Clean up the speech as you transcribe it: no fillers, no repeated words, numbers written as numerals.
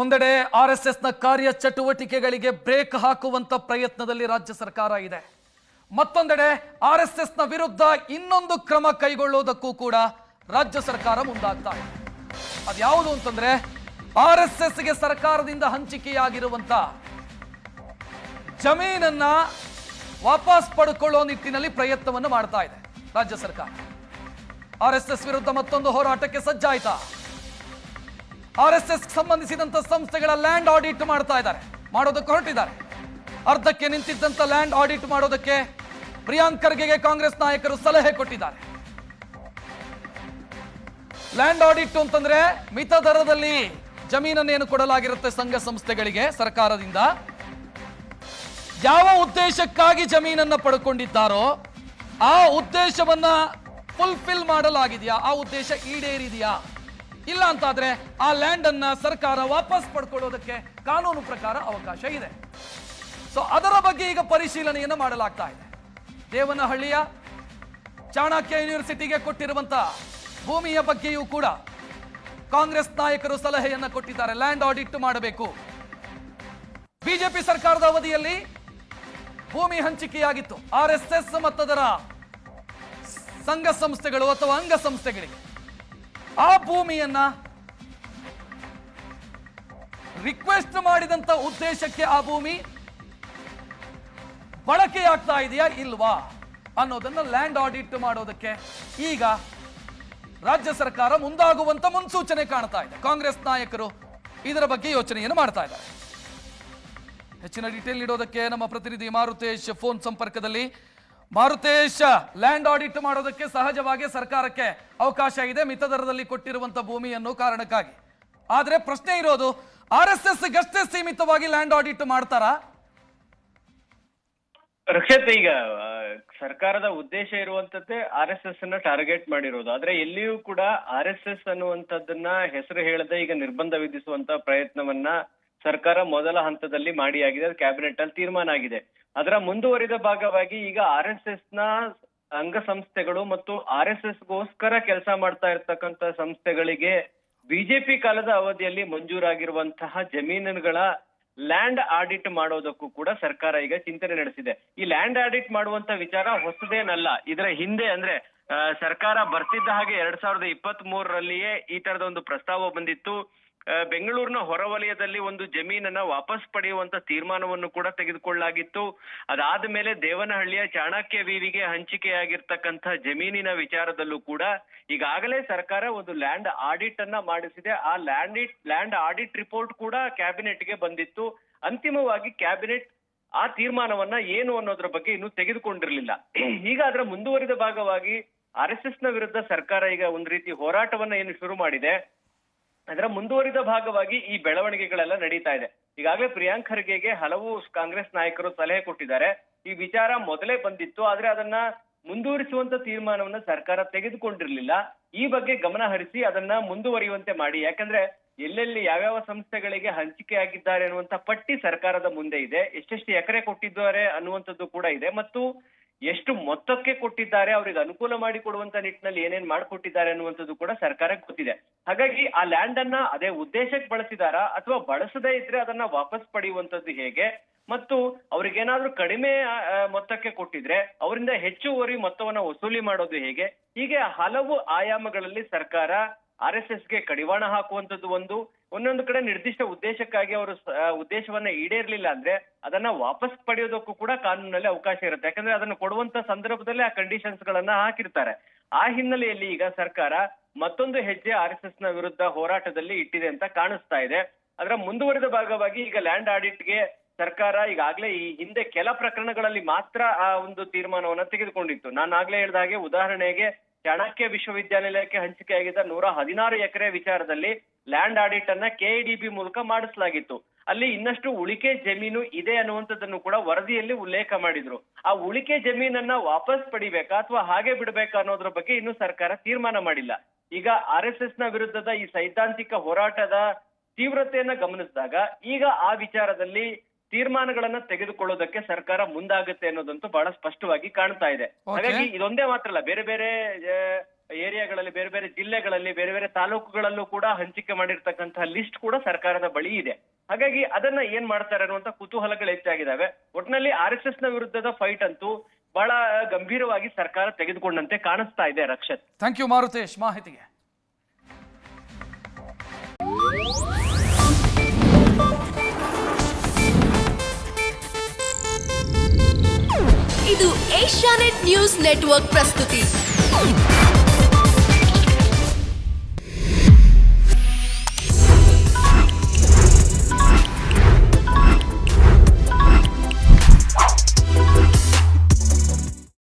ಒಂದೆಡೆ ಆರ್ಎಸ್ಎಸ್ನ ಕಾರ್ಯ ಚಟುವಟಿಕೆಗಳಿಗೆ ಬ್ರೇಕ್ ಹಾಕುವಂತ ಪ್ರಯತ್ನದಲ್ಲಿ ರಾಜ್ಯ ಸರ್ಕಾರ ಇದೆ. ಮತ್ತೊಂದೆಡೆ ಆರ್ಎಸ್ಎಸ್ನ ವಿರುದ್ಧ ಇನ್ನೊಂದು ಕ್ರಮ ಕೈಗೊಳ್ಳುವುದಕ್ಕೂ ಕೂಡ ರಾಜ್ಯ ಸರ್ಕಾರ ಮುಂದಾಗ್ತಾ ಇದೆ. ಅದ್ಯಾವುದು ಅಂತಂದ್ರೆ ಆರ್ಎಸ್ಎಸ್ಗೆ ಸರ್ಕಾರದಿಂದ ಹಂಚಿಕೆಯಾಗಿರುವಂತ ಜಮೀನನ್ನ ವಾಪಸ್ ಪಡ್ಕೊಳ್ಳೋ ನಿಟ್ಟಿನಲ್ಲಿ ಪ್ರಯತ್ನವನ್ನು ಮಾಡ್ತಾ ಇದೆ ರಾಜ್ಯ ಸರ್ಕಾರ. ಆರ್ಎಸ್ಎಸ್ ವಿರುದ್ಧ ಮತ್ತೊಂದು ಹೋರಾಟಕ್ಕೆ ಸಜ್ಜಾಯ್ತಾ? ಆರ್ಎಸ್ಎಸ್ ಸಂಬಂಧಿಸಿದಂತ ಸಂಸ್ಥೆಗಳ ಲ್ಯಾಂಡ್ ಆಡಿಟ್ ಮಾಡ್ತಾ ಇದ್ದಾರೆ, ಮಾಡೋದಕ್ಕೆ ಹೊರಟಿದ್ದಾರೆ. ಅರ್ಧಕ್ಕೆ ನಿಂತಿದ್ದಂತ ಲ್ಯಾಂಡ್ ಆಡಿಟ್ ಮಾಡೋದಕ್ಕೆ ಪ್ರಿಯಾಂಕ್ ಖರ್ಗೆಗೆ ಕಾಂಗ್ರೆಸ್ ನಾಯಕರು ಸಲಹೆ ಕೊಟ್ಟಿದ್ದಾರೆ. ಲ್ಯಾಂಡ್ ಆಡಿಟ್ ಅಂತಂದ್ರೆ ಮಿತ ದರದಲ್ಲಿ ಜಮೀನನ್ನೇನು ಕೊಡಲಾಗಿರುತ್ತೆ ಸಂಘ ಸಂಸ್ಥೆಗಳಿಗೆ ಸರ್ಕಾರದಿಂದ, ಯಾವ ಉದ್ದೇಶಕ್ಕಾಗಿ ಜಮೀನನ್ನ ಪಡ್ಕೊಂಡಿದ್ದಾರೋ ಆ ಉದ್ದೇಶವನ್ನ ಫುಲ್ಫಿಲ್ ಮಾಡಲಾಗಿದೆಯಾ, ಆ ಉದ್ದೇಶ ಈಡೇರಿದೆಯಾ, ಇಲ್ಲ ಅಂತಾದ್ರೆ ಆ ಲ್ಯಾಂಡ್ ಅನ್ನ ಸರ್ಕಾರ ವಾಪಸ್ ಪಡ್ಕೊಳ್ಳೋದಕ್ಕೆ ಕಾನೂನು ಪ್ರಕಾರ ಅವಕಾಶ ಇದೆ. ಸೊ ಅದರ ಬಗ್ಗೆ ಈಗ ಪರಿಶೀಲನೆಯನ್ನು ಮಾಡಲಾಗ್ತಾ ಇದೆ. ದೇವನಹಳ್ಳಿಯ ಚಾಣಕ್ಯ ಯೂನಿವರ್ಸಿಟಿಗೆ ಕೊಟ್ಟಿರುವಂತ ಭೂಮಿಯ ಬಗ್ಗೆಯೂ ಕೂಡ ಕಾಂಗ್ರೆಸ್ ನಾಯಕರು ಸಲಹೆಯನ್ನ ಕೊಟ್ಟಿದ್ದಾರೆ, ಲ್ಯಾಂಡ್ ಆಡಿಟ್ ಮಾಡಬೇಕು. ಬಿಜೆಪಿ ಸರ್ಕಾರದ ಅವಧಿಯಲ್ಲಿ ಭೂಮಿ ಹಂಚಿಕೆಯಾಗಿತ್ತು ಆರ್ಎಸ್ಎಸ್ ಮತ್ತದರ ಸಂಘ ಸಂಸ್ಥೆಗಳು ಅಥವಾ ಅಂಗ ಸಂಸ್ಥೆಗಳಿಗೆ. ಆ ಭೂಮಿಯನ್ನ ರಿಕ್ವೆಸ್ಟ್ ಮಾಡಿದಂತ ಉದ್ದೇಶಕ್ಕೆ ಆ ಭೂಮಿ ಬಳಕೆಯಾಗ್ತಾ ಇದೆಯಾ ಇಲ್ವಾ ಅನ್ನೋದನ್ನ ಲ್ಯಾಂಡ್ ಆಡಿಟ್ ಮಾಡೋದಕ್ಕೆ ಈಗ ರಾಜ್ಯ ಸರ್ಕಾರ ಮುಂದಾಗುವಂತ ಮುನ್ಸೂಚನೆ ಕಾಣ್ತಾ ಇದೆ. ಕಾಂಗ್ರೆಸ್ ನಾಯಕರು ಇದರ ಬಗ್ಗೆ ಯೋಚನೆಯನ್ನು ಮಾಡ್ತಾ ಇದ್ದಾರೆ. ಹೆಚ್ಚಿನ ಡೀಟೇಲ್ ನೀಡೋದಕ್ಕೆ ನಮ್ಮ ಪ್ರತಿನಿಧಿ ಮಾರುತೇಶ್ ಫೋನ್ ಸಂಪರ್ಕದಲ್ಲಿ. ಮಾರುತೇಶ್, ಲ್ಯಾಂಡ್ ಆಡಿಟ್ ಮಾಡೋದಕ್ಕೆ ಸಹಜವಾಗಿ ಸರ್ಕಾರಕ್ಕೆ ಅವಕಾಶ ಇದೆ ಮಿತ ದರದಲ್ಲಿ ಕೊಟ್ಟಿರುವಂತ ಭೂಮಿ ಅನ್ನೋ ಕಾರಣಕ್ಕಾಗಿ. ಆದ್ರೆ ಪ್ರಶ್ನೆ ಇರೋದು ಆರ್ಎಸ್ಎಸ್ ಗಷ್ಟೇ ಸೀಮಿತವಾಗಿ ಲ್ಯಾಂಡ್ ಆಡಿಟ್ ಮಾಡ್ತಾರಾ? ರಕ್ಷಿತ್, ಈಗ ಸರ್ಕಾರದ ಉದ್ದೇಶ ಇರುವಂತದ್ದೇ RSS ಅನ್ನ ಟಾರ್ಗೆಟ್ ಮಾಡಿರೋದು. ಆದ್ರೆ ಎಲ್ಲಿಯೂ ಕೂಡ RSS ಅನ್ನುವಂಥದ್ದನ್ನ ಹೆಸರು ಹೇಳದೆ ಈಗ ನಿರ್ಬಂಧ ವಿಧಿಸುವಂತ ಪ್ರಯತ್ನವನ್ನ ಸರ್ಕಾರ ಮೊದಲ ಹಂತದಲ್ಲಿ ಮಾಡಿಯಾಗಿದೆ. ಅದು ಕ್ಯಾಬಿನೆಟ್ ಅಲ್ಲಿ ತೀರ್ಮಾನ ಆಗಿದೆ. ಅದರ ಮುಂದುವರಿದ ಭಾಗವಾಗಿ ಈಗ RSS ನ ಅಂಗಸಂಸ್ಥೆಗಳು ಮತ್ತು RSS ಗೋಸ್ಕರ ಕೆಲಸ ಮಾಡ್ತಾ ಇರ್ತಕ್ಕಂತ ಸಂಸ್ಥೆಗಳಿಗೆ ಬಿಜೆಪಿ ಕಾಲದ ಅವಧಿಯಲ್ಲಿ ಮಂಜೂರಾಗಿರುವಂತಹ ಜಮೀನುಗಳ ಲ್ಯಾಂಡ್ ಆಡಿಟ್ ಮಾಡೋದಕ್ಕೂ ಕೂಡ ಸರ್ಕಾರ ಈಗ ಚಿಂತನೆ ನಡೆಸಿದೆ. ಈ ಲ್ಯಾಂಡ್ ಆಡಿಟ್ ಮಾಡುವಂತ ವಿಚಾರ ಹೊಸದೇನಲ್ಲ. ಇದರ ಹಿಂದೆ ಅಂದ್ರೆ ಸರ್ಕಾರ ಬರ್ತಿದ್ದ ಹಾಗೆ 2023ರಲ್ಲಿಯೇ ಈ ತರದ ಒಂದು ಪ್ರಸ್ತಾವ ಬಂದಿತ್ತು. ಬೆಂಗಳೂರಿನ ಹೊರವಲಯದಲ್ಲಿ ಒಂದು ಜಮೀನನ್ನ ವಾಪಸ್ ಪಡೆಯುವಂತ ತೀರ್ಮಾನವನ್ನು ಕೂಡ ತೆಗೆದುಕೊಳ್ಳಲಾಗಿತ್ತು. ಅದಾದ ಮೇಲೆ ದೇವನಹಳ್ಳಿಯ ಚಾಣಕ್ಯ ವಿವಿಗೆ ಹಂಚಿಕೆಯಾಗಿರ್ತಕ್ಕಂಥ ಜಮೀನಿನ ವಿಚಾರದಲ್ಲೂ ಕೂಡ ಈಗಾಗಲೇ ಸರ್ಕಾರ ಒಂದು ಲ್ಯಾಂಡ್ ಆಡಿಟ್ ಅನ್ನ ಮಾಡಿಸಿದೆ. ಆ ಲ್ಯಾಂಡ್ ಆಡಿಟ್ ರಿಪೋರ್ಟ್ ಕೂಡ ಕ್ಯಾಬಿನೆಟ್ಗೆ ಬಂದಿತ್ತು. ಅಂತಿಮವಾಗಿ ಕ್ಯಾಬಿನೆಟ್ ಆ ತೀರ್ಮಾನವನ್ನ ಏನು ಅನ್ನೋದ್ರ ಬಗ್ಗೆ ಇನ್ನೂ ತೆಗೆದುಕೊಂಡಿರ್ಲಿಲ್ಲ. ಈಗ ಅದರ ಮುಂದುವರಿದ ಭಾಗವಾಗಿ RSS ನ ವಿರುದ್ಧ ಸರ್ಕಾರ ಈಗ ಒಂದು ರೀತಿ ಹೋರಾಟವನ್ನ ಏನು ಶುರು ಮಾಡಿದೆ. ಅದರ ಮುಂದುವರಿದ ಭಾಗವಾಗಿ ಈ ಬೆಳವಣಿಗೆಗಳೆಲ್ಲ ನಡೀತಾ ಇದೆ. ಈಗಾಗಲೇ ಪ್ರಿಯಾಂಕ್ ಖರ್ಗೆಗೆ ಹಲವು ಕಾಂಗ್ರೆಸ್ ನಾಯಕರು ಸಲಹೆ ಕೊಟ್ಟಿದ್ದಾರೆ. ಈ ವಿಚಾರ ಮೊದಲೇ ಬಂದಿತ್ತು, ಆದ್ರೆ ಅದನ್ನ ಮುಂದುವರಿಸುವಂತ ತೀರ್ಮಾನವನ್ನ ಸರ್ಕಾರ ತೆಗೆದುಕೊಂಡಿರ್ಲಿಲ್ಲ. ಈ ಬಗ್ಗೆ ಗಮನ ಹರಿಸಿ ಅದನ್ನ ಮುಂದುವರಿಯುವಂತೆ ಮಾಡಿ. ಯಾಕಂದ್ರೆ ಎಲ್ಲೆಲ್ಲಿ ಯಾವ್ಯಾವ ಸಂಸ್ಥೆಗಳಿಗೆ ಹಂಚಿಕೆ ಆಗಿದ್ದಾರೆ ಅನ್ನುವಂತ ಪಟ್ಟಿ ಸರ್ಕಾರದ ಮುಂದೆ ಇದೆ. ಎಷ್ಟೆಷ್ಟು ಎಕರೆ ಕೊಟ್ಟಿದ್ದಾರೆ ಅನ್ನುವಂಥದ್ದು ಕೂಡ ಇದೆ. ಮತ್ತು ಎಷ್ಟು ಮೊತ್ತಕ್ಕೆ ಕೊಟ್ಟಿದ್ದಾರೆ, ಅವ್ರಿಗೆ ಅನುಕೂಲ ಮಾಡಿ ಕೊಡುವಂತ ನಿಟ್ಟಿನಲ್ಲಿ ಏನೇನ್ ಮಾಡ್ಕೊಟ್ಟಿದ್ದಾರೆ ಅನ್ನುವಂಥದ್ದು ಕೂಡ ಸರ್ಕಾರಕ್ಕೆ ಗೊತ್ತಿದೆ. ಹಾಗಾಗಿ ಆ ಲ್ಯಾಂಡ್ ಅನ್ನ ಅದೇ ಉದ್ದೇಶಕ್ಕೆ ಬಳಸಿದಾರಾ ಅಥವಾ ಬಳಸದೇ ಇದ್ರೆ ಅದನ್ನ ವಾಪಸ್ ಪಡೆಯುವಂತದ್ದು ಹೇಗೆ, ಮತ್ತು ಅವ್ರಿಗೇನಾದ್ರೂ ಕಡಿಮೆ ಮೊತ್ತಕ್ಕೆ ಕೊಟ್ಟಿದ್ರೆ ಅವರಿಂದ ಹೆಚ್ಚುವರಿ ಮೊತ್ತವನ್ನ ವಸೂಲಿ ಮಾಡೋದು ಹೇಗೆ, ಹೀಗೆ ಹಲವು ಆಯಾಮಗಳಲ್ಲಿ ಸರ್ಕಾರ RSSಗೆ ಕಡಿವಾಣ ಹಾಕುವಂತದ್ದು ಒಂದೊಂದು ಕಡೆ ನಿರ್ದಿಷ್ಟ ಉದ್ದೇಶಕ್ಕಾಗಿ ಅವರು ಉದ್ದೇಶವನ್ನ ಈಡೇರ್ಲಿಲ್ಲ ಅಂದ್ರೆ ಅದನ್ನ ವಾಪಸ್ ಪಡೆಯೋದಕ್ಕೂ ಕೂಡ ಕಾನೂನಲ್ಲಿ ಅವಕಾಶ ಇರುತ್ತೆ. ಯಾಕಂದ್ರೆ ಅದನ್ನ ಕೊಡುವಂತ ಸಂದರ್ಭದಲ್ಲಿ ಆ ಕಂಡೀಷನ್ಸ್ ಗಳನ್ನ ಹಾಕಿರ್ತಾರೆ. ಆ ಹಿನ್ನೆಲೆಯಲ್ಲಿ ಈಗ ಸರ್ಕಾರ ಮತ್ತೊಂದು ಹೆಜ್ಜೆ RSS ನ ವಿರುದ್ಧ ಹೋರಾಟದಲ್ಲಿ ಇಟ್ಟಿದೆ ಅಂತ ಕಾಣಿಸ್ತಾ ಇದೆ. ಅದರ ಮುಂದುವರಿದ ಭಾಗವಾಗಿ ಈಗ ಲ್ಯಾಂಡ್ ಆಡಿಟ್ಗೆ ಸರ್ಕಾರ ಈಗಾಗಲೇ ಈ ಹಿಂದೆ ಕೆಲ ಪ್ರಕರಣಗಳಲ್ಲಿ ಮಾತ್ರ ಆ ಒಂದು ತೀರ್ಮಾನವನ್ನ ತೆಗೆದುಕೊಂಡಿತ್ತು. ನಾನು ಆಗ್ಲೇ ಹೇಳಿದ ಹಾಗೆ ಉದಾಹರಣೆಗೆ ಚಾಣಕ್ಯ ವಿಶ್ವವಿದ್ಯಾನಿಲಯಕ್ಕೆ ಹಂಚಿಕೆಯಾಗಿದ್ದ 116 ಎಕರೆ ವಿಚಾರದಲ್ಲಿ ಲ್ಯಾಂಡ್ ಆಡಿಟ್ ಅನ್ನ KIDB ಮೂಲಕ ಮಾಡಿಸಲಾಗಿತ್ತು. ಅಲ್ಲಿ ಇನ್ನಷ್ಟು ಉಳಿಕೆ ಜಮೀನು ಇದೆ ಅನ್ನುವಂಥದ್ದನ್ನು ಕೂಡ ವರದಿಯಲ್ಲಿ ಉಲ್ಲೇಖ ಮಾಡಿದ್ರು. ಆ ಉಳಿಕೆ ಜಮೀನನ್ನ ವಾಪಸ್ ಪಡಿಬೇಕಾ ಅಥವಾ ಹಾಗೆ ಬಿಡ್ಬೇಕಾ ಅನ್ನೋದ್ರ ಬಗ್ಗೆ ಇನ್ನೂ ಸರ್ಕಾರ ತೀರ್ಮಾನ ಮಾಡಿಲ್ಲ. ಈಗ RSS ನ ವಿರುದ್ಧದ ಈ ಸೈದ್ಧಾಂತಿಕ ಹೋರಾಟದ ತೀವ್ರತೆಯನ್ನ ಗಮನಿಸಿದಾಗ ಈಗ ಆ ವಿಚಾರದಲ್ಲಿ ತೀರ್ಮಾನಗಳನ್ನ ತೆಗೆದುಕೊಳ್ಳೋದಕ್ಕೆ ಸರ್ಕಾರ ಮುಂದಾಗುತ್ತೆ ಅನ್ನೋದಂತೂ ಬಹಳ ಸ್ಪಷ್ಟವಾಗಿ ಕಾಣ್ತಾ ಇದೆ. ಹಾಗಾಗಿ ಇದೊಂದೇ ಮಾತ್ರ ಅಲ್ಲ, ಬೇರೆ ಬೇರೆ ಏರಿಯಾಗಳಲ್ಲಿ, ಬೇರೆ ಬೇರೆ ಜಿಲ್ಲೆಗಳಲ್ಲಿ, ಬೇರೆ ಬೇರೆ ತಾಲೂಕುಗಳಲ್ಲೂ ಕೂಡ ಹಂಚಿಕೆ ಮಾಡಿರ್ತಕ್ಕಂತಹ ಲಿಸ್ಟ್ ಕೂಡ ಸರ್ಕಾರದ ಬಳಿ ಇದೆ. ಹಾಗಾಗಿ ಅದನ್ನ ಏನ್ ಮಾಡ್ತಾರೆ ಅನ್ನುವಂತ ಕುತೂಹಲಗಳು ಹೆಚ್ಚಾಗಿದ್ದಾವೆ. ಒಟ್ನಲ್ಲಿ RSS ನ ವಿರುದ್ಧದ ಫೈಟ್ ಅಂತೂ ಬಹಳ ಗಂಭೀರವಾಗಿ ಸರ್ಕಾರ ತೆಗೆದುಕೊಂಡಂತೆ ಕಾಣಿಸ್ತಾ ಇದೆ. ರಕ್ಷತ್, ಥ್ಯಾಂಕ್ ಯು ಮಾರುತೇಶ್ ಮಾಹಿತಿಗೆ. ಇದು ಏಷ್ಯಾನೆಟ್ ನ್ಯೂಸ್ ನೆಟ್ವರ್ಕ್ ಪ್ರಸ್ತುತಿ.